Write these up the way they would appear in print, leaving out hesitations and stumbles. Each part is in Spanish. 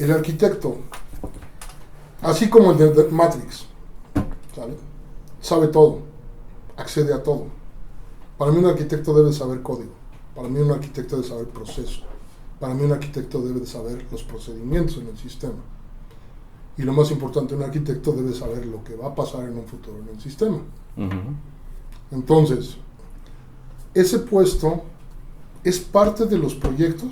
El arquitecto, así como el de Matrix, ¿sale? Sabe todo, accede a todo. Para mí un arquitecto debe saber código, para mí un arquitecto debe saber proceso, para mí un arquitecto debe de saber los procedimientos en el sistema. Y lo más importante, un arquitecto debe saber lo que va a pasar en un futuro en el sistema. Entonces, ese puesto es parte de los proyectos.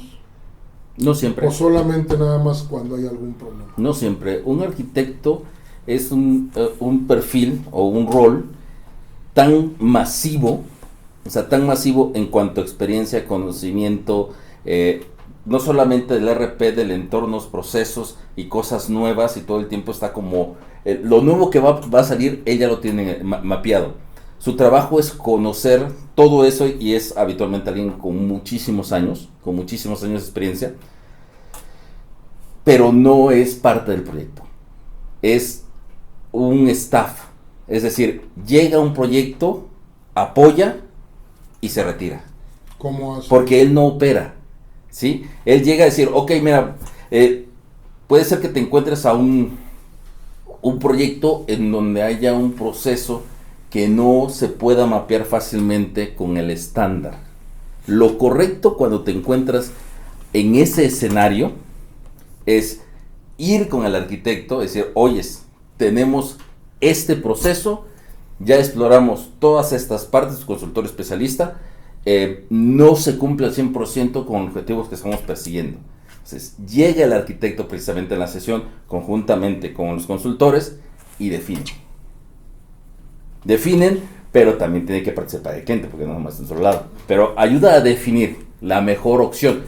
No siempre. ¿O solamente nada más cuando hay algún problema? No siempre. Un arquitecto es un perfil o un rol tan masivo, o sea, tan masivo en cuanto a experiencia, conocimiento, no solamente del RP, del entornos, procesos y cosas nuevas, y todo el tiempo está como, lo nuevo que va a salir, él ya lo tiene mapeado. Su trabajo es conocer todo eso, y es habitualmente alguien con muchísimos años de experiencia, pero no es parte del proyecto. Es un staff, es decir, llega un proyecto, apoya y se retira. ¿Cómo hace? Porque él no opera, ¿sí? Él llega a decir, ok, mira, puede ser que te encuentres a un proyecto en donde haya un proceso que no se pueda mapear fácilmente con el estándar. Lo correcto cuando te encuentras en ese escenario es ir con el arquitecto, decir, oyes, tenemos este proceso, ya exploramos todas estas partes, consultor especialista, no se cumple al 100% con los objetivos que estamos persiguiendo. Entonces, llega el arquitecto precisamente en la sesión, conjuntamente con los consultores, y definen, pero también tiene que participar el cliente, porque no nomás está en su lado, pero ayuda a definir la mejor opción,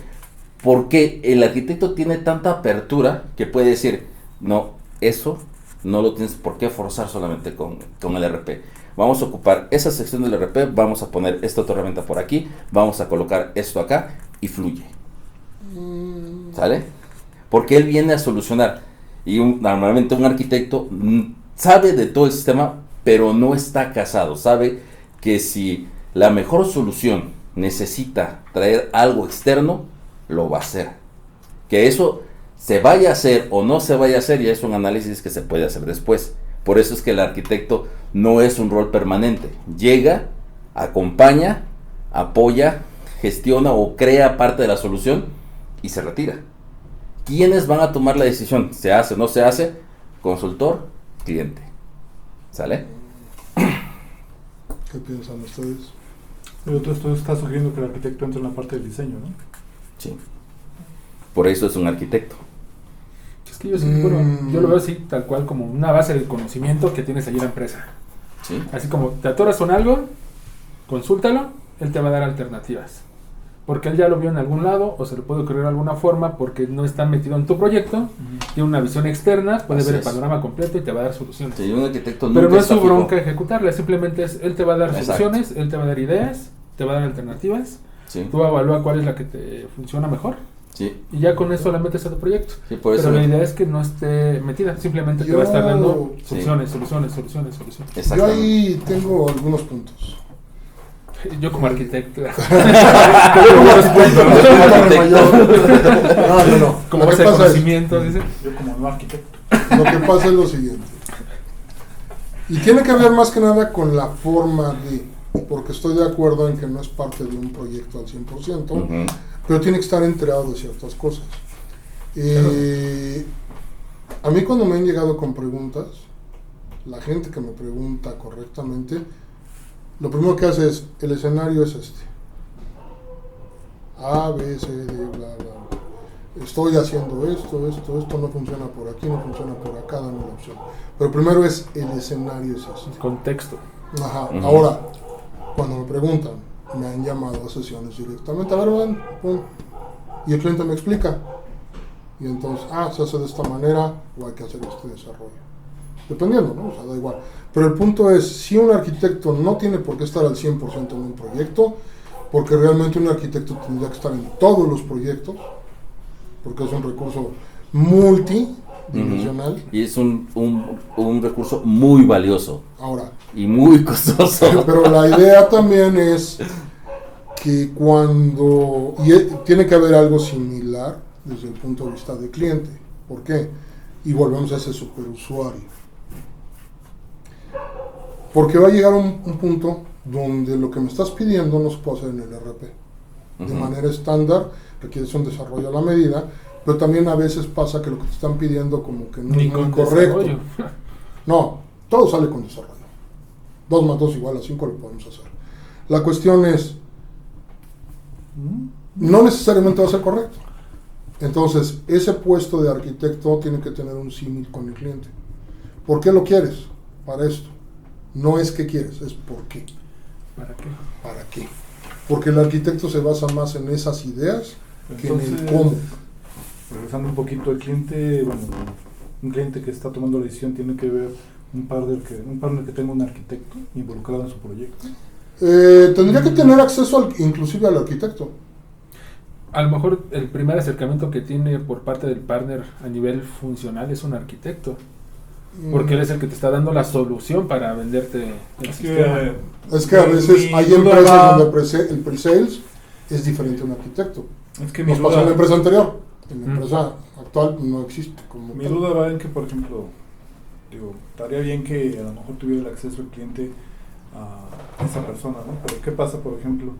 porque el arquitecto tiene tanta apertura que puede decir, no, eso no lo tienes por qué forzar solamente con el RP. Vamos a ocupar esa sección del RP, vamos a poner esta otra herramienta por aquí, vamos a colocar esto acá, y fluye. ¿Sale? Porque él viene a solucionar, y normalmente un arquitecto sabe de todo el sistema, pero no está casado. Sabe que si la mejor solución necesita traer algo externo, lo va a hacer. Que eso se vaya a hacer o no se vaya a hacer, ya es un análisis que se puede hacer después. Por eso es que el arquitecto no es un rol permanente. Llega, acompaña, apoya, gestiona o crea parte de la solución y se retira. ¿Quiénes van a tomar la decisión? ¿Se hace o no se hace? Consultor, cliente. ¿Sale? ¿Qué piensan ustedes? Pero tú estás sugiriendo que el arquitecto entre en la parte del diseño, ¿no? Sí. Por eso es un arquitecto. Es que yo lo veo así, tal cual, como una base de conocimiento que tienes allí en la empresa. ¿Sí? Así como te atoras con algo, consúltalo, él te va a dar alternativas. Porque él ya lo vio en algún lado, o se le puede ocurrir de alguna forma, porque no está metido en tu proyecto, tiene una visión externa, puede ver el panorama completo y te va a dar soluciones. Sí, un arquitecto pero no es su fijo. bronca ejecutarla, simplemente es, él te va a dar Exacto. soluciones, él te va a dar ideas, te va a dar alternativas, Sí. tú evalúa cuál es la que te funciona mejor, Sí. y ya con eso la metes a tu proyecto. Sí, por eso. Pero la idea es que no esté metida, simplemente te va a estar dando soluciones. Yo ahí tengo algunos puntos. Yo como arquitecto. No. Como Lo que base de pasa conocimiento, dice. Yo como no arquitecto. Lo que pasa es lo siguiente. Y tiene que ver más que nada con la forma de, porque estoy de acuerdo en que no es parte de un proyecto al 100%, pero tiene que estar enterado de ciertas cosas. A mí cuando me han llegado con preguntas, la gente que me pregunta correctamente, lo primero que hace es, el escenario es este. A, B, C, D, bla, bla. Estoy haciendo esto no funciona por aquí, no funciona por acá, dame una opción. Pero primero es, el escenario es este. El contexto. Ajá. Ahora, cuando me preguntan, me han llamado a sesiones directamente, a ver, van, pum, y el cliente me explica. Y entonces, se hace de esta manera, o hay que hacer este desarrollo. Dependiendo, ¿no? O sea, da igual. Pero el punto es, si un arquitecto no tiene por qué estar al 100% en un proyecto, porque realmente un arquitecto tendría que estar en todos los proyectos, porque es un recurso multidimensional. Y es un recurso muy valioso. Ahora. Y muy costoso. Pero la idea también es que tiene que haber algo similar desde el punto de vista del cliente. ¿Por qué? Y volvemos a ese superusuario. Porque va a llegar un punto donde lo que me estás pidiendo no se puede hacer en el RP. De manera estándar, requiere un desarrollo a la medida, pero también a veces pasa que lo que te están pidiendo como que no Ni es muy con correcto. desarrollo. No, todo sale con desarrollo. 2 más 2 igual a 5 lo podemos hacer. La cuestión es, no necesariamente va a ser correcto. Entonces, ese puesto de arquitecto tiene que tener un símil con el cliente. ¿Por qué lo quieres? Para esto. No es qué quieres, es por qué. ¿Para qué? ¿Para qué? Porque el arquitecto se basa más en esas ideas que en el Entonces, cómo. Regresando un poquito al cliente, bueno, un cliente que está tomando la decisión tiene que ver un partner que tenga un arquitecto involucrado en su proyecto. Tendría que tener acceso inclusive al arquitecto. A lo mejor el primer acercamiento que tiene por parte del partner a nivel funcional es un arquitecto. Porque él es el que te está dando la solución para venderte el sistema. Es que a veces hay empresas donde el pre-sales es diferente a un arquitecto. Es que mi Nos pasó en la duda, empresa anterior. En la empresa actual no existe como mi tal. duda va en que, por ejemplo, digo, estaría bien que a lo mejor tuviera el acceso el cliente a esa persona, ¿no? Pero ¿qué pasa, por ejemplo,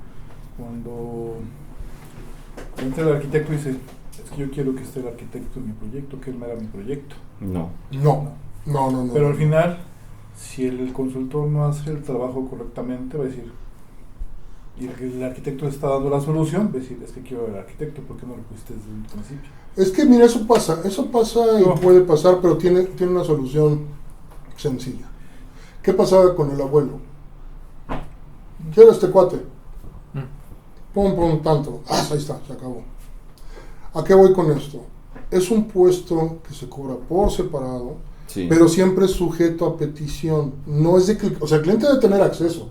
cuando entra el arquitecto y dice, es que yo quiero que esté el arquitecto en mi proyecto, que él me haga mi proyecto? No. No. Pero al final, si el consultor no hace el trabajo correctamente, va a decir, y el arquitecto está dando la solución, va a decir, es que quiero el arquitecto, ¿por qué no lo pusiste desde el principio? Es que mira, eso pasa No. y puede pasar, pero tiene una solución sencilla. ¿Qué pasaba con el abuelo? Quiero este cuate. Pum, tanto. Ahí está, se acabó. ¿A qué voy con esto? Es un puesto que se cobra por separado, Sí. pero siempre es sujeto a petición. No es de que, o sea, el cliente debe tener acceso,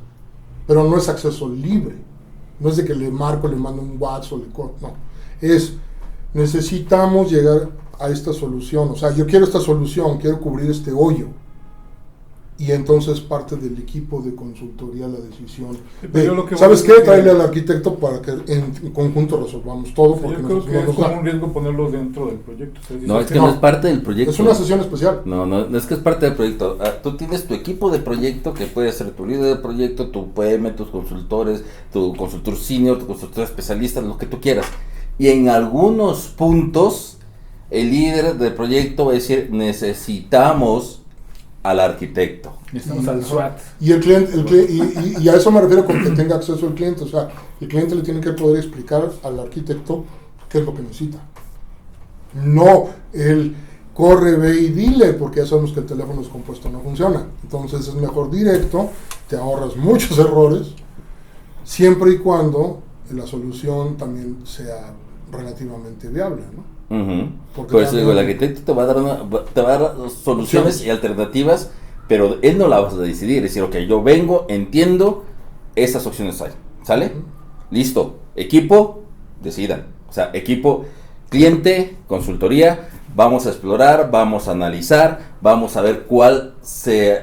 pero no es acceso libre. No es de que le marco, le mando un WhatsApp o no. Necesitamos llegar a esta solución. O sea, yo quiero esta solución, quiero cubrir este hoyo. Y entonces parte del equipo de consultoría la decisión. Pero yo lo que ¿Sabes voy qué? es que- Tráele al arquitecto para que en conjunto resolvamos todo. O sea, Porque yo creo nos- que no es nos como da. un riesgo ponerlos dentro del proyecto. O sea, No, es que no. no es parte del proyecto. Es una sesión especial. No es que es parte del proyecto. Tú tienes tu equipo de proyecto que puede ser tu líder de proyecto, tu PM, tus consultores, tu consultor senior, tu consultor especialista, lo que tú quieras. Y en algunos puntos, el líder del proyecto va a decir, necesitamos al arquitecto. Necesitamos al SWAT. Y el cliente, y a eso me refiero con que tenga acceso el cliente. O sea, el cliente le tiene que poder explicar al arquitecto qué es lo que necesita. No, él corre, ve y dile, porque ya sabemos que el teléfono descompuesto no funciona. Entonces es mejor directo, te ahorras muchos errores, siempre y cuando la solución también sea relativamente viable, ¿no? Porque Por eso digo, el también- arquitecto te va a dar soluciones y alternativas, pero él no la vas a decidir. Es decir, ok, yo vengo, entiendo, esas opciones hay. ¿Sale? Listo. Equipo, decidan. O sea, equipo, cliente, consultoría, vamos a explorar, vamos a analizar, vamos a ver cuál se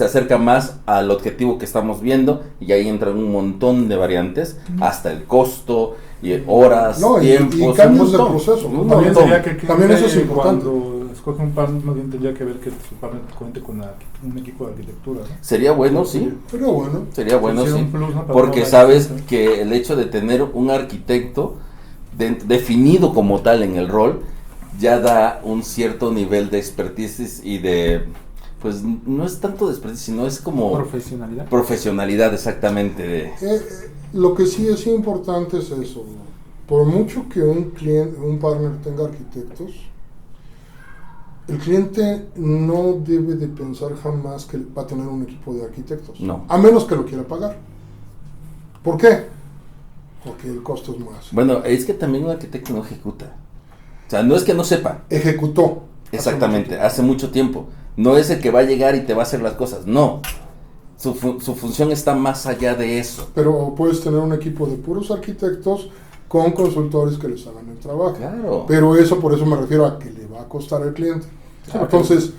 acerca más al objetivo que estamos viendo, y ahí entran un montón de variantes, hasta el costo, y horas, No, y tiempos, cambios un de montón, proceso. un También montón. sería que el También eso es cliente, importante. cuando escoge un partner, más bien tendría que ver que su partner cuente con un equipo de arquitectura, ¿no? Sería bueno, sí. Pero bueno, Sería bueno, Sería sí. un plus, ¿no? Para Porque toda la sabes empresa. que el hecho de tener un arquitecto definido como tal en el rol ya da un cierto nivel de expertise y de, pues no es tanto de expertise, sino es como Profesionalidad. profesionalidad exactamente de... lo que sí es importante es eso. Por mucho que un partner tenga arquitectos, el cliente no debe de pensar jamás que va a tener un equipo de arquitectos. No. A menos que lo quiera pagar. ¿Por qué? Porque el costo es más. Bueno, es que también un arquitecto no ejecuta. O sea, no es que no sepa. Ejecutó. Exactamente, hace mucho tiempo. No es el que va a llegar y te va a hacer las cosas. No. Su función está más allá de eso. Pero puedes tener un equipo de puros arquitectos con consultores que les hagan el trabajo. Claro. Pero eso, por eso me refiero a que le va a costar al cliente. Claro. Entonces,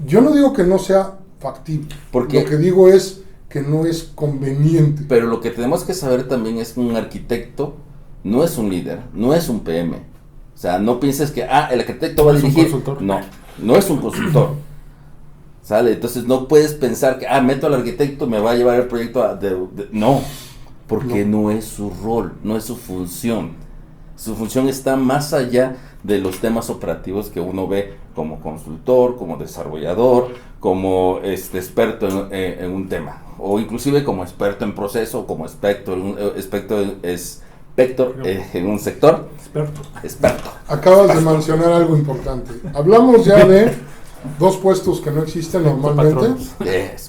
yo no digo que no sea factible. Porque- Lo que digo es que no es conveniente. Pero lo que tenemos que saber también es que un arquitecto no es un líder, no es un PM. O O sea, no pienses que, el arquitecto va a Es un dirigir. consultor. No, no es un consultor. ¿Sale? Entonces no puedes pensar que, meto al arquitecto, me va a llevar el proyecto no, porque no es su rol, no es su función. Su función está más allá de los temas operativos que uno ve como consultor, como desarrollador, como experto en un tema, o inclusive como experto en proceso, como experto en un sector. Experto. Acabas de mencionar algo importante. Hablamos ya de dos puestos que no existen normalmente.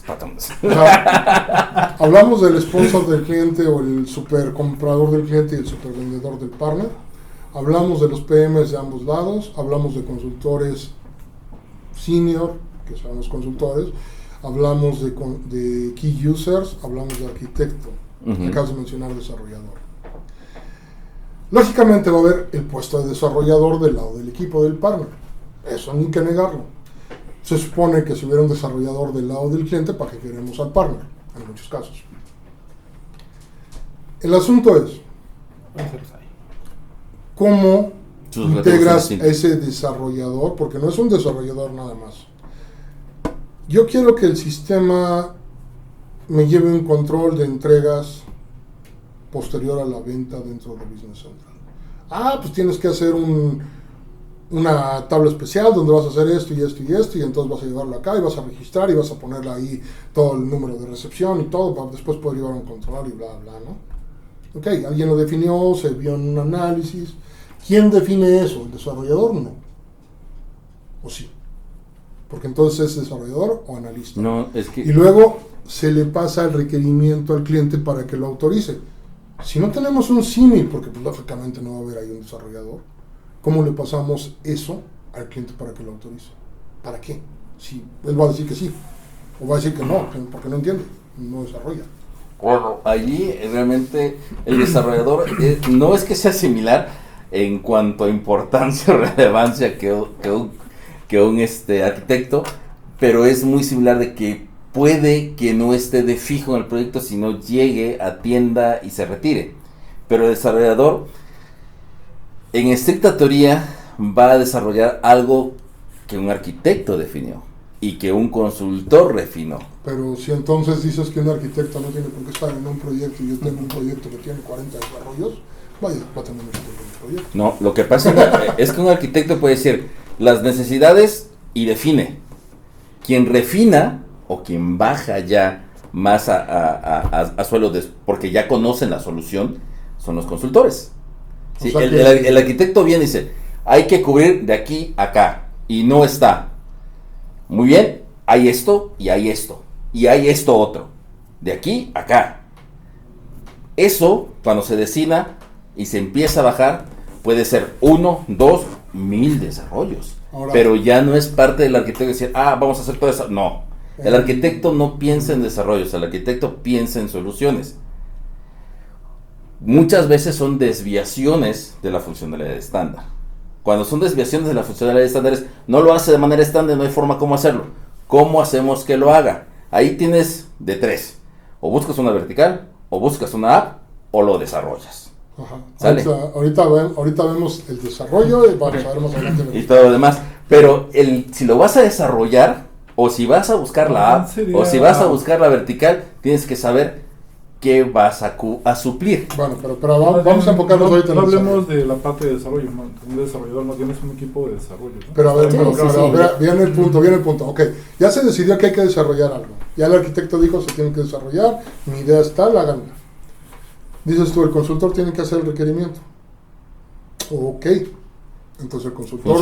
Patrones. O sea, hablamos del sponsor del cliente o el super comprador del cliente y el super vendedor del partner. Hablamos de los PMs de ambos lados. Hablamos de consultores senior, que son los consultores. Hablamos de key users. Hablamos de arquitecto. Acabas de mencionar desarrollador. Lógicamente va a haber el puesto de desarrollador del lado del equipo del partner. Eso no hay que negarlo. Se supone que si hubiera un desarrollador del lado del cliente, ¿para qué queremos al partner? En muchos casos. El asunto es, ¿cómo integras a ese desarrollador? Porque no es un desarrollador nada más. Yo quiero que el sistema me lleve un control de entregas posterior a la venta dentro de Business Central. Pues tienes que hacer una tabla especial donde vas a hacer esto y esto y esto, y entonces vas a llevarlo acá y vas a registrar y vas a ponerle ahí todo el número de recepción y todo para después poder llevar un control y bla, bla, ¿no? Ok, alguien lo definió, se vio en un análisis. ¿Quién define eso? ¿El desarrollador? No. ¿O sí? Porque entonces es desarrollador o analista. No, es que... Y luego se le pasa el requerimiento al cliente para que lo autorice. Si no tenemos un símil, porque pues, lógicamente no va a haber ahí un desarrollador, ¿cómo le pasamos eso al cliente para que lo autorice? ¿Para qué? Si él va a decir que sí, o va a decir que no, porque no entiende, no desarrolla. Bueno, allí realmente el desarrollador no es que sea similar en cuanto a importancia o relevancia que un arquitecto, pero es muy similar de que puede que no esté de fijo en el proyecto, sino llegue, atienda y se retire. Pero el desarrollador, en estricta teoría, va a desarrollar algo que un arquitecto definió y que un consultor refinó. Pero si entonces dices que un arquitecto no tiene por qué estar en un proyecto y yo tengo un proyecto que tiene 40 desarrollos, va a tener mucho tiempo en el proyecto. No, lo que pasa es que un arquitecto puede decir las necesidades y define. Quien refina o quien baja ya más a suelo porque ya conocen la solución son los consultores. ¿Sí? O sea El arquitecto viene y dice, hay que cubrir de aquí a acá, y no está. Muy bien, hay esto y hay esto, y hay esto otro, de aquí a acá. Eso, cuando se decida y se empieza a bajar, puede ser 1, 2, 1000 desarrollos. Ahora, pero ya no es parte del arquitecto decir, vamos a hacer todo eso. No, el arquitecto no piensa en desarrollos, el arquitecto piensa en soluciones. Muchas veces son desviaciones de la funcionalidad estándar. Cuando son desviaciones de la funcionalidad estándar, no lo hace de manera estándar, no hay forma cómo hacerlo. ¿Cómo hacemos que lo haga? Ahí tienes de tres. O buscas una vertical, o buscas una app, o lo desarrollas. ¿Sale? Ahorita vemos el desarrollo y vamos a ver más adelante. Y todo lo demás. Pero si lo vas a desarrollar, o si vas a buscar la app, o si vas a buscar la vertical, tienes que saber qué vas a suplir. Bueno, pero vamos a enfocarnos ahorita en no el hablemos de la parte de desarrollo, ¿no? Un desarrollador no tienes un equipo de desarrollo, ¿no? Pero a ver, Sí, viene el punto. Ok, ya se decidió que hay que desarrollar algo. Ya el arquitecto dijo se tiene que desarrollar, mi idea es tal, háganla. Dices tú, el consultor tiene que hacer el requerimiento. Ok, entonces el consultor...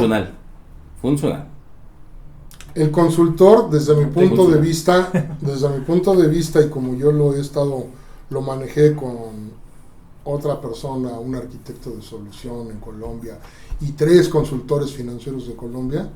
Funcional. El consultor, desde mi punto de vista, y como yo lo manejé con otra persona, un arquitecto de solución en Colombia, y 3 consultores financieros de Colombia,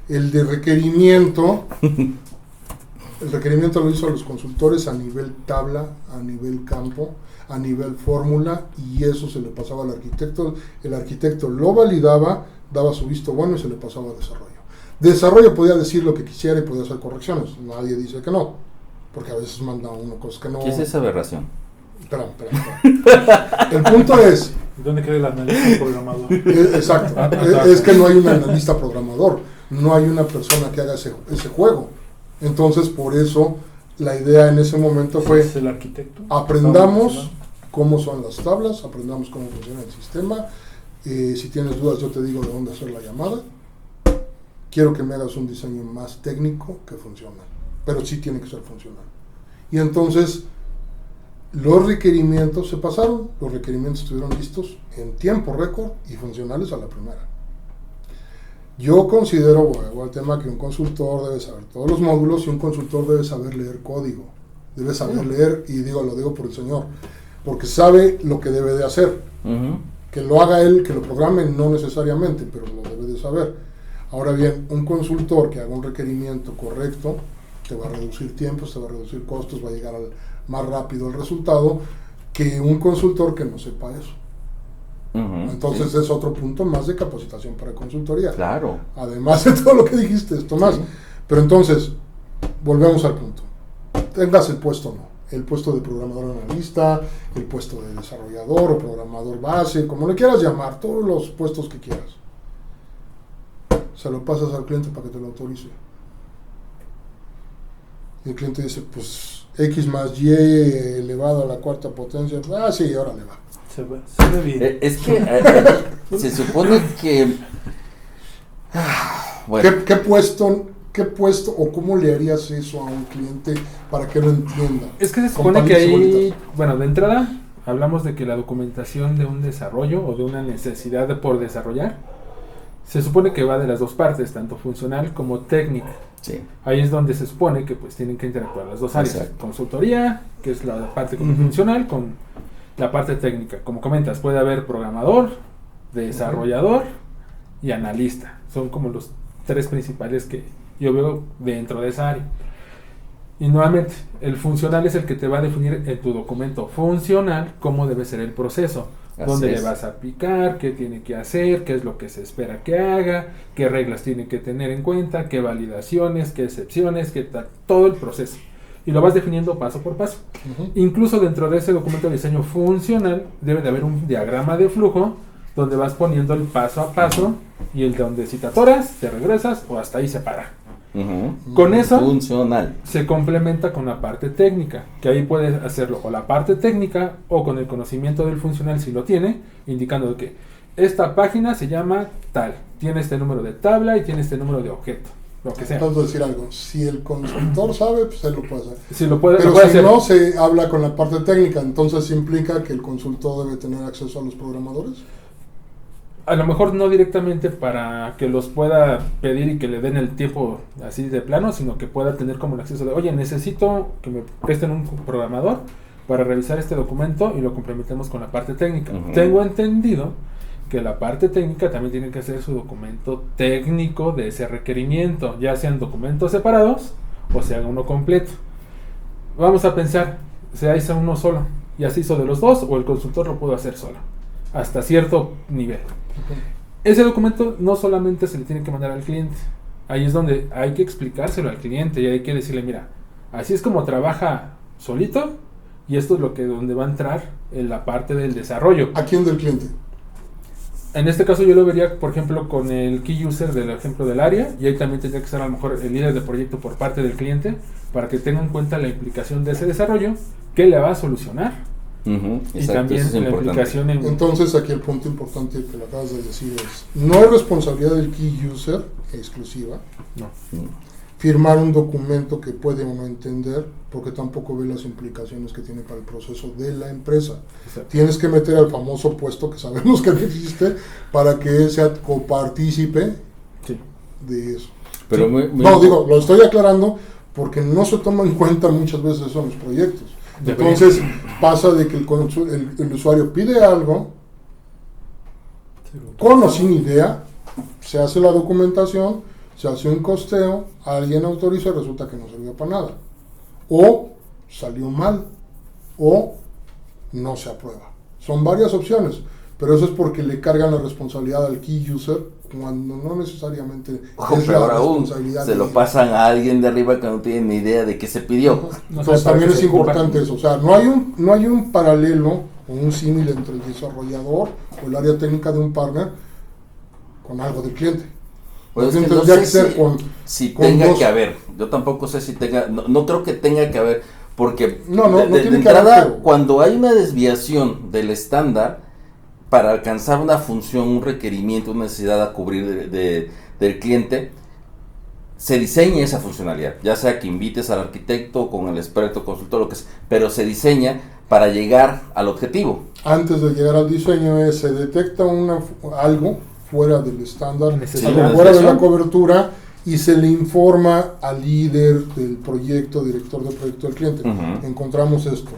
el de requerimiento, el requerimiento lo hizo a los consultores a nivel tabla, a nivel campo, a nivel fórmula, y eso se le pasaba al arquitecto. El arquitecto lo validaba, daba su visto bueno y se le pasaba a desarrollo. Desarrollo podía decir lo que quisiera y podía hacer correcciones. Nadie dice que no, porque a veces manda uno cosas que no. ¿Qué es esa aberración? Espera. El punto es, ¿Dónde queda el analista programador? Exacto. Es que no hay un analista programador, no hay una persona que haga ese juego. Entonces, por eso, la idea en ese momento fue, ¿Es el arquitecto? aprendamos cómo son las tablas, aprendamos cómo funciona el sistema. Si tienes dudas, yo te digo de dónde hacer la llamada. Quiero que me hagas un diseño más técnico que funcional, pero sí tiene que ser funcional. Y entonces, los requerimientos se pasaron, los requerimientos estuvieron listos en tiempo récord y funcionales a la primera. Yo considero, vuelvo al tema, que un consultor debe saber todos los módulos y un consultor debe saber leer código. Debe saber leer, y lo digo por el señor, porque sabe lo que debe de hacer. Que lo haga él, que lo programe, no necesariamente, pero lo debe de saber. Ahora bien, un consultor que haga un requerimiento correcto te va a reducir tiempos, te va a reducir costos, va a llegar más rápido al resultado que un consultor que no sepa eso. Entonces es otro punto más de capacitación para consultoría. Claro. Además de todo lo que dijiste, esto más. Sí. Pero entonces, volvemos al punto. Tengas el puesto o no. El puesto de programador analista, el puesto de desarrollador o programador base, como le quieras llamar, todos los puestos que quieras. Se lo pasas al cliente para que te lo autorice. Y el cliente dice, pues X más Y elevado a la cuarta potencia. Sí, ahora le va. Se ve bien. Es que se supone que... bueno. ¿Qué puesto o cómo le harías eso a un cliente para que lo entienda? Es que se supone que ahí, bueno, de entrada hablamos de que la documentación de un desarrollo o de una necesidad por desarrollar, se supone que va de las dos partes, tanto funcional como técnica. Sí. Ahí es donde se supone que pues tienen que interactuar las dos áreas. Exacto. Consultoría, que es la parte funcional, con la parte técnica. Como comentas, puede haber programador, desarrollador y analista. Son como los tres principales que yo veo dentro de esa área. Y nuevamente, el funcional es el que te va a definir en tu documento funcional cómo debe ser el proceso. Dónde le vas a aplicar, qué tiene que hacer, qué es lo que se espera que haga, qué reglas tiene que tener en cuenta, qué validaciones, qué excepciones, qué tal, todo el proceso. Y lo vas definiendo paso por paso. Incluso dentro de ese documento de diseño funcional debe de haber un diagrama de flujo donde vas poniendo el paso a paso y el de donde si te atoras, te regresas o hasta ahí se para. Con eso funcional se complementa con la parte técnica, que ahí puedes hacerlo o la parte técnica o con el conocimiento del funcional si lo tiene, indicando que esta página se llama tal, tiene este número de tabla y tiene este número de objeto, lo que sea. Entonces decir algo, si el consultor sabe, pues él lo puede hacer. Si lo puede, pero lo puede si hacer. no, se habla con la parte técnica, entonces implica que el consultor debe tener acceso a los programadores. A lo mejor no directamente para que los pueda pedir y que le den el tiempo así de plano, sino que pueda tener como el acceso de, oye, necesito que me presten un programador para revisar este documento y lo complementemos con la parte técnica. Tengo entendido que la parte técnica también tiene que hacer su documento técnico de ese requerimiento, ya sean documentos separados o sea uno completo. Vamos a pensar, se hizo uno solo, ya se hizo de los dos o el consultor lo pudo hacer solo, hasta cierto nivel. Ese documento no solamente se le tiene que mandar al cliente, ahí es donde hay que explicárselo al cliente y hay que decirle, mira, así es como trabaja solito y esto es lo que donde va a entrar en la parte del desarrollo. ¿A quién del cliente? En este caso yo lo vería, por ejemplo, con el key user del ejemplo del área, y ahí también tendría que ser a lo mejor el líder de proyecto por parte del cliente para que tenga en cuenta la implicación de ese desarrollo, que le va a solucionar. Y también la implicación en... Entonces aquí el punto importante que lo acabas de decir es, no es responsabilidad del key user exclusiva firmar un documento que puede o no entender, porque tampoco ve las implicaciones que tiene para el proceso de la empresa. Exacto. Tienes que meter al famoso puesto que sabemos que no existe para que él sea copartícipe de eso. Pero lo estoy aclarando porque no se toma en cuenta muchas veces eso en los proyectos. Entonces pasa de que el usuario pide algo con o sin idea, se hace la documentación, se hace un costeo, alguien autoriza y resulta que no sirvió para nada, o salió mal, o no se aprueba. Son varias opciones, pero eso es porque le cargan la responsabilidad al key user cuando no necesariamente es la responsabilidad. Se lo pasan a alguien de arriba que no tiene ni idea de qué se pidió. Entonces también es importante eso, o sea, no hay un paralelo o un símil entre el desarrollador o el área técnica de un partner con algo del cliente. Pues es que Tendría no que sé ser si con tenga dos. que haber. Yo tampoco sé si tenga, no creo que tenga que haber, porque No de tiene que entrada, haber, pero- cuando hay una desviación del estándar para alcanzar una función, un requerimiento, una necesidad a cubrir del cliente, se diseña esa funcionalidad, ya sea que invites al arquitecto, con el experto, consultor, lo que sea, pero se diseña para llegar al objetivo. Antes de llegar al diseño se detecta algo fuera del estándar, Necesidad. algo Sí, fuera de la desviación. cobertura, y se le informa al líder del proyecto, director del proyecto del cliente. Ujú. Encontramos esto.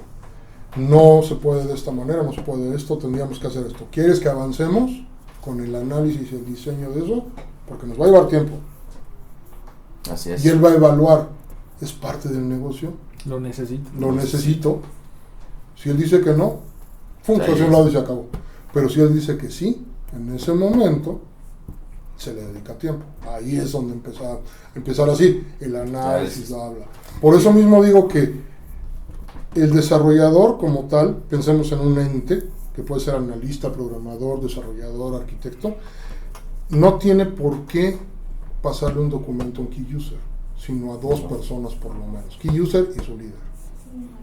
No se puede de esta manera, no se puede de esto, tendríamos que hacer esto. ¿Quieres que avancemos con el análisis y el diseño de eso? Porque nos va a llevar tiempo. Así es. Y él va a evaluar, ¿es parte del negocio? Lo necesito. ¿Lo necesito? Si él dice que no, Ahí hacia un es. lado y se acabó. Pero si él dice que sí, en ese momento se le dedica tiempo. Ahí es donde empezar así, el análisis, bla, bla. Por eso mismo digo que el desarrollador como tal, pensemos en un ente, que puede ser analista, programador, desarrollador, arquitecto, no tiene por qué pasarle un documento a un key user, sino a dos personas por lo menos, key user y su líder.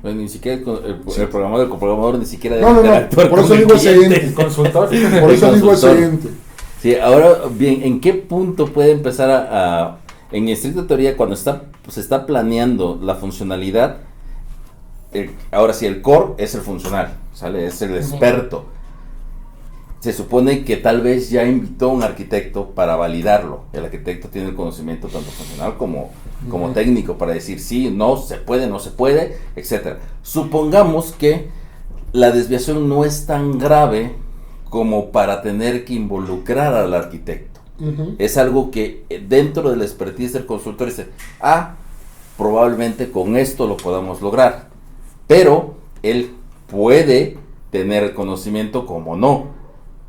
Pues ni siquiera el programador, el coprogramador ni siquiera debe No, interactuar por eso con el digo ese cliente. ente. El consultor. Por El eso digo consultor. ese ente. Sí, ahora bien, ¿en qué punto puede empezar en estricta teoría, cuando se está planeando la funcionalidad? Ahora sí, el core es el funcional, ¿sale? Es el experto. Se supone que tal vez ya invitó a un arquitecto para validarlo. El arquitecto tiene el conocimiento tanto funcional como técnico para decir sí, no se puede, etcétera. Supongamos que la desviación no es tan grave como para tener que involucrar al arquitecto. Ujú. Es algo que dentro del expertise del consultor dice, probablemente con esto lo podamos lograr, pero él puede tener el conocimiento como no,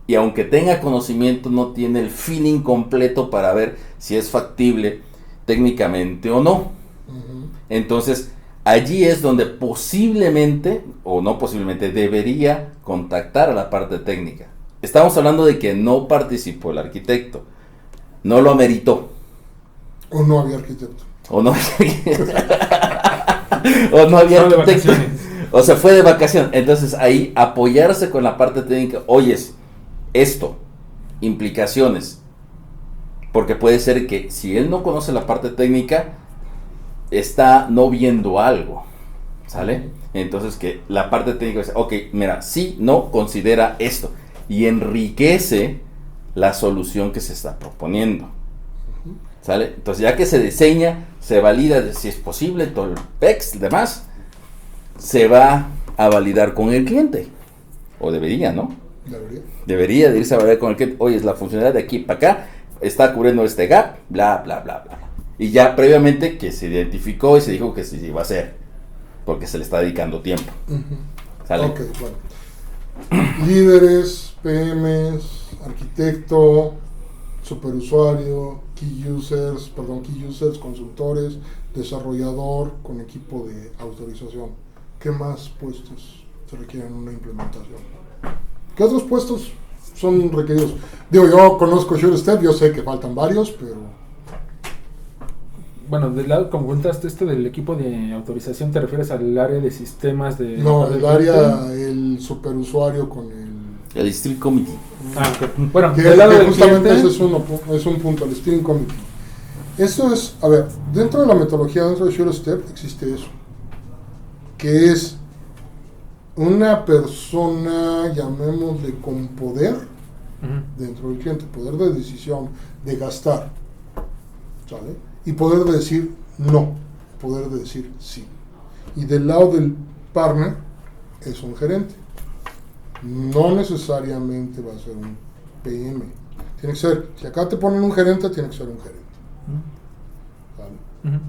y aunque tenga conocimiento no tiene el feeling completo para ver si es factible técnicamente o no. Ujú. Entonces allí es donde posiblemente, o no posiblemente, debería contactar a la parte técnica. Estamos hablando de que no participó el arquitecto, no lo ameritó, O no había arquitecto. o no, o no había Solo de arquitecto, vacaciones. o se fue de vacación. Entonces ahí apoyarse con la parte técnica, oyes, esto, implicaciones, porque puede ser que si él no conoce la parte técnica, está no viendo algo, ¿sale? Entonces que la parte técnica dice, ok, mira, sí, no, considera esto, y enriquece la solución que se está proponiendo, ¿sale? Entonces ya que se diseña, se valida de si es posible, todo el PEX y demás, se va a validar con el cliente, o debería, ¿no? Debería de irse a validar con el cliente, oye, es la funcionalidad de aquí para acá, está cubriendo este gap, bla, bla, bla, bla. Y ya previamente que se identificó y se dijo que sí iba a hacer, porque se le está dedicando tiempo. Ujú. ¿Sale? Ok, bueno. Líderes, PMs, arquitecto, superusuario, key users, consultores, desarrollador con equipo de autorización. ¿Qué más puestos se requieren en una implementación? ¿Qué otros puestos son requeridos? Digo, yo conozco SureStep, yo sé que faltan varios, pero... Bueno, del lado, como comentaste esto del equipo de autorización, ¿te refieres al área de sistemas de... No, del el cliente? área, el superusuario con el... El District Committee. Ok. Bueno, Que, del lado que del justamente cliente, ese es un punto, el Steering Committee. Eso es, a ver, dentro de la metodología, dentro de SureStep existe eso, que es una persona, llamémosle con poder, Ujú. dentro del cliente, poder de decisión, de gastar, ¿sale? Y poder de decir no, poder de decir sí. Y del lado del partner es un gerente. No necesariamente va a ser un PM. Tiene que ser, si acá te ponen un gerente, tiene que ser un gerente. ¿Sale? Ujú.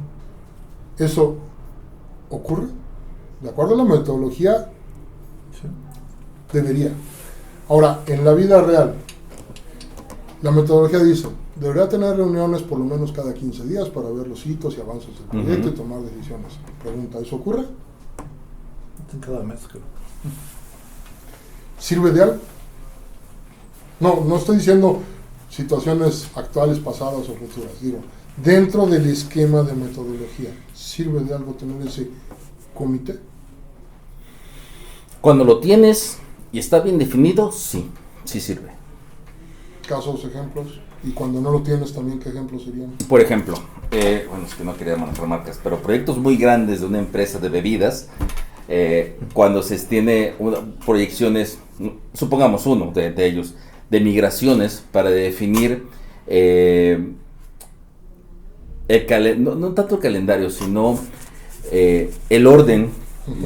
Eso ocurre. De acuerdo a la metodología, debería. Ahora, en la vida real, la metodología dice, debería tener reuniones por lo menos cada 15 días para ver los hitos y avances del proyecto y tomar decisiones. Pregunta, ¿eso ocurre? En cada mes, creo. ¿Sirve de algo? No estoy diciendo situaciones actuales, pasadas o futuras. Digo, dentro del esquema de metodología, ¿sirve de algo tener ese comité? Cuando lo tienes y está bien definido, sí sirve. Casos, ejemplos. Y cuando no lo tienes también, ¿qué ejemplos serían? Por ejemplo, bueno, es que no quería manejar marcas, pero proyectos muy grandes de una empresa de bebidas, cuando se tiene proyecciones, supongamos uno de ellos, de migraciones para definir no tanto el calendario, sino el orden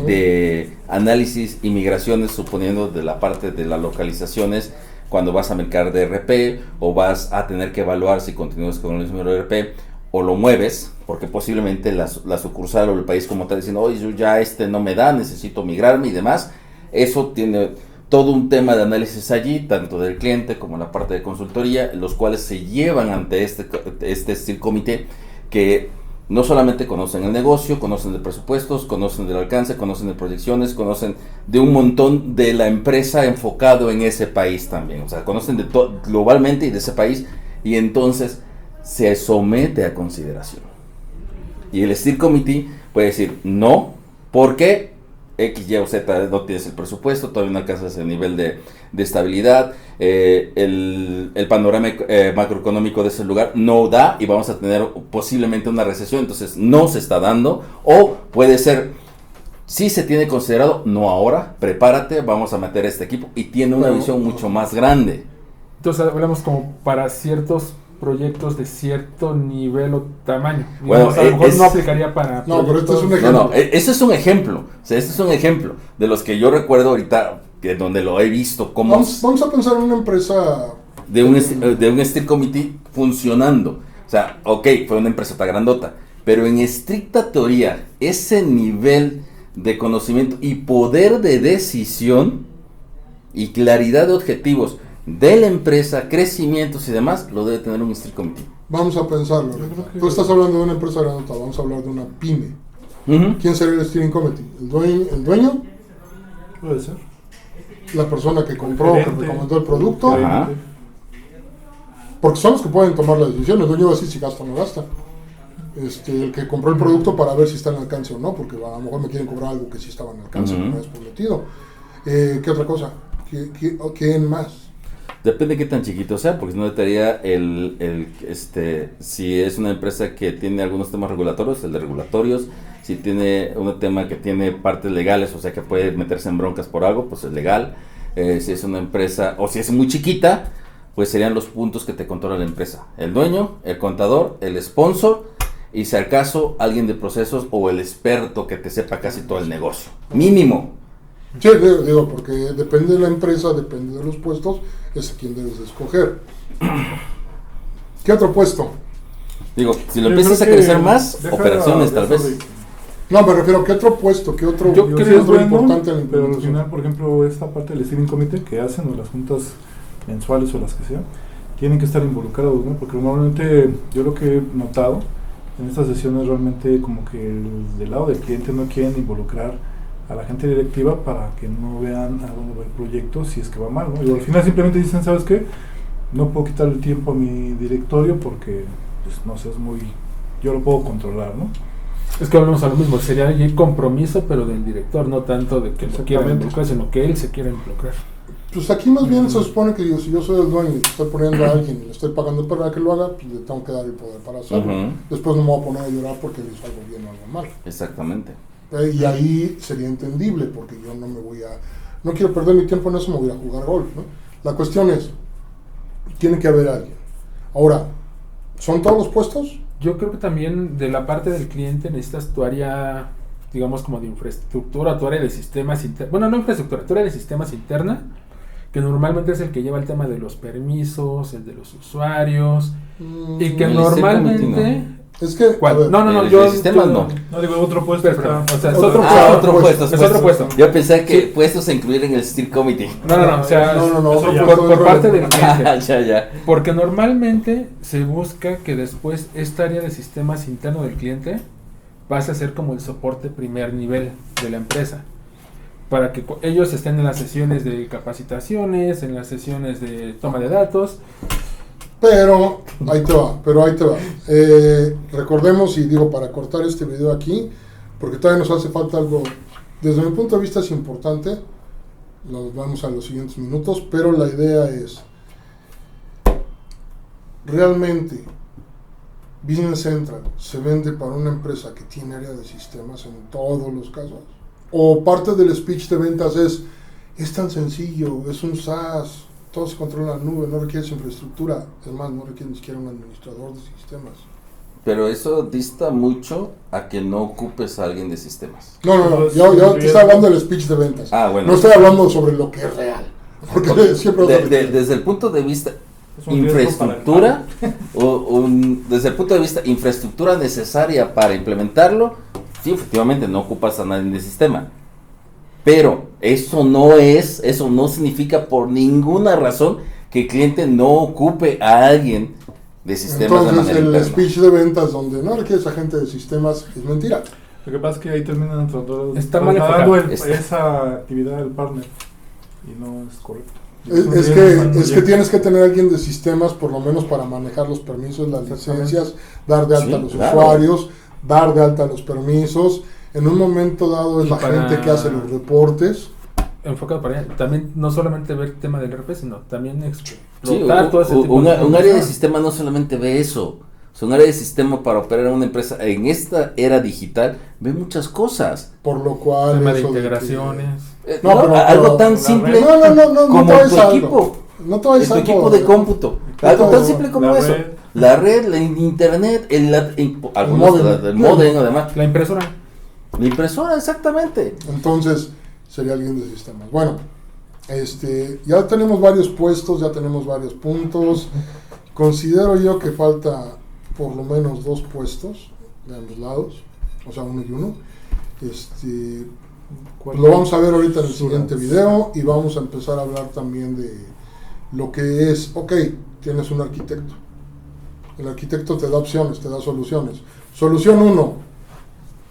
de análisis y migraciones, suponiendo de la parte de las localizaciones, cuando vas a mercar de ERP o vas a tener que evaluar si continúas con el mismo ERP o lo mueves, porque posiblemente la sucursal o el país como está diciendo, oye, yo ya no me da, necesito migrarme y demás. Eso tiene todo un tema de análisis allí, tanto del cliente como la parte de consultoría, los cuales se llevan ante este comité que no solamente conocen el negocio, conocen de presupuestos, conocen del alcance, conocen de proyecciones, conocen de un montón de la empresa enfocado en ese país también. O sea, conocen de globalmente y de ese país, y entonces se somete a consideración. Y el Steering Committee puede decir no, porque X, Y o Z no tienes el presupuesto, todavía no alcanzas el nivel de estabilidad, el panorama macroeconómico de ese lugar no da y vamos a tener posiblemente una recesión, entonces no se está dando. O puede ser, sí se tiene considerado, no ahora, prepárate, vamos a meter este equipo, y tiene una visión mucho más grande. Entonces hablamos como para ciertos proyectos de cierto nivel o tamaño. Bueno, a lo mejor no aplicaría para no, pero este es un proyectos- ejemplo. No, ese es un ejemplo. O sea, este es un ejemplo de los que yo recuerdo ahorita, donde lo he visto como Vamos a pensar en una empresa de un Steering Committee funcionando. O sea, ok, fue una empresa tan grandota, pero en estricta teoría, ese nivel de conocimiento y poder de decisión y claridad de objetivos de la empresa, crecimientos y demás, lo debe tener un Steering Committee. Vamos a pensarlo. Tú estás hablando de una empresa grandota, vamos a hablar de una pyme. Uh-huh. ¿Quién sería el Steering Committee? ¿El dueño? Puede ser. ¿La persona que compró, que Gerente. recomendó el producto? Ajá. Porque son los que pueden tomar la decisión. El dueño va a decir si gasta o no gasta. El que compró el producto para ver si está en alcance o no, porque a lo mejor me quieren cobrar algo que sí estaba en alcance, Ujú. no es prometido. ¿Qué otra cosa? ¿Quién más? Depende de qué tan chiquito sea, porque si no estaría si es una empresa que tiene algunos temas regulatorios, el de regulatorios. Si tiene un tema que tiene partes legales, o sea que puede meterse en broncas por algo, pues es legal. Si es una empresa, o si es muy chiquita, pues serían los puntos que te controla la empresa: el dueño, el contador, el sponsor, y si al caso alguien de procesos o el experto que te sepa casi todo el negocio, mínimo. Sí, digo, porque depende de la empresa, depende de los puestos, es a quien debes de escoger. ¿Qué otro puesto? Digo, si lo Yo empiezas a creo que crecer más, deja operaciones tal eso vez. de- No, me refiero, ¿qué otro puesto? ¿Qué otro, Yo qué creo otro que es importante en la pero al implementación? final, por ejemplo, esta parte del steering committee que hacen, o las juntas mensuales o las que sean, tienen que estar involucrados, ¿no? Porque normalmente yo lo que he notado en estas sesiones, realmente como que del lado del cliente no quieren involucrar a la gente directiva para que no vean a dónde va el proyecto si es que va mal, ¿no? Y al final simplemente dicen, ¿sabes qué? No puedo quitar el tiempo a mi directorio porque, pues, no sé, es muy... yo lo puedo controlar, ¿no? Es que volvemos a lo mismo, sería el compromiso, pero del director, no tanto de que lo quiera Exactamente. involucrar, sino que él se quiera involucrar. Pues aquí más bien se supone que si yo soy el dueño y estoy poniendo a alguien y le estoy pagando para que lo haga, pues le tengo que dar el poder para hacerlo. Ujú. Después no me voy a poner a llorar porque le hizo algo bien o algo mal. Exactamente. Y ahí sería entendible, porque yo no quiero perder mi tiempo en eso, me voy a jugar golf, ¿no? La cuestión es, tiene que haber alguien. Ahora, ¿son todos los puestos? Yo creo que también de la parte del cliente necesitas tu área, digamos, como de infraestructura, tu área de sistemas interna. Bueno, no infraestructura, tu área de sistemas interna, que normalmente es el que lleva el tema de los permisos, el de los usuarios, y que el normalmente... Es que, a ¿Cuál? ver, No, no, el yo... de sistemas no. No digo otro puesto. Espera, está- o sea, es Otro otro puesto. puesto. Otro puesto. Es otro puesto. Yo pensé que Sí. puestos a incluir en el Steering Committee. No, o sea, no, eso ya- por parte del cliente. ya. Porque normalmente se busca que después esta área de sistemas interno del cliente pase a ser como el soporte primer nivel de la empresa. para que ellos estén en las sesiones de capacitaciones, en las sesiones de toma de datos. Pero ahí te va. Recordemos, y digo, para cortar este video aquí, porque todavía nos hace falta algo, desde mi punto de vista es importante, nos vamos a los siguientes minutos, pero la idea es, realmente, Business Central se vende para una empresa que tiene área de sistemas en todos los casos, o parte del speech de ventas es tan sencillo, es un SaaS, todo se controla en la nube, no requieres infraestructura, es más, no requiere ni siquiera un administrador de sistemas. Pero eso dista mucho a que no ocupes a alguien de sistemas. No, yo te estoy hablando del speech de ventas. Ah, bueno. No estoy hablando sobre lo que es real. Porque siempre desde el punto de vista Es un riesgo infraestructura, desde el punto de vista infraestructura necesaria para implementarlo, sí, efectivamente no ocupas a nadie de sistema. Pero eso no significa por ninguna razón que el cliente no ocupe a alguien de sistemas. Entonces, de manera el interna. speech de ventas donde no requieres agente de sistemas es mentira. Lo que pasa es que ahí terminan Está mal trasladando enfocado. esa actividad del partner y no es correcto. Es que tienes que tener alguien de sistemas por lo menos para manejar los permisos, las licencias, dar de alta Sí, a los claro. usuarios, dar de alta los permisos. En un momento dado es Y la para- gente que hace los reportes. Enfocado para allá. También no solamente ver el tema del RP, sino también Sí, explotar todo ese tipo un de área de cosas. sistema no solamente ve eso. O sea, un área de sistema para operar una empresa en esta era digital ve muchas cosas. Por lo cual Tema de eso integraciones. No, pero- algo pero tan la simple no como te vayas tu a equipo. algo. No te vayas Tu a equipo algo. de cómputo. No Algo te- tan simple como la eso. red. La red, el internet, algunos módem. del modem, además. La impresora. La impresora, exactamente. Entonces, sería alguien de sistemas. Bueno, ya tenemos varios puestos, ya tenemos varios puntos. Considero yo que falta por lo menos 2 puestos de ambos lados, o sea, uno y uno. Lo vamos a ver ahorita en el siguiente video y vamos a empezar a hablar también de lo que es, ok, tienes un arquitecto. El arquitecto te da opciones, te da soluciones. Solución 1,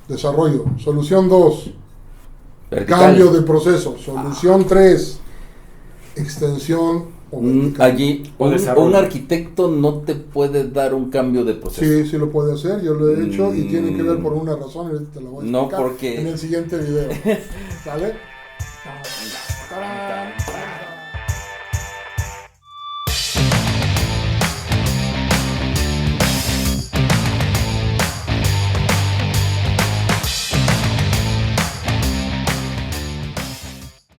desarrollo. Solución 2, Vertical. cambio de proceso. Solución 3, extensión o vertical. Allí, O desarrollo. un arquitecto no te puede dar un cambio de proceso. Sí, sí lo puede hacer, yo lo he hecho y tiene que ver por una razón, y ahorita te la voy a No, explicar porque- en el siguiente video. ¿Sale?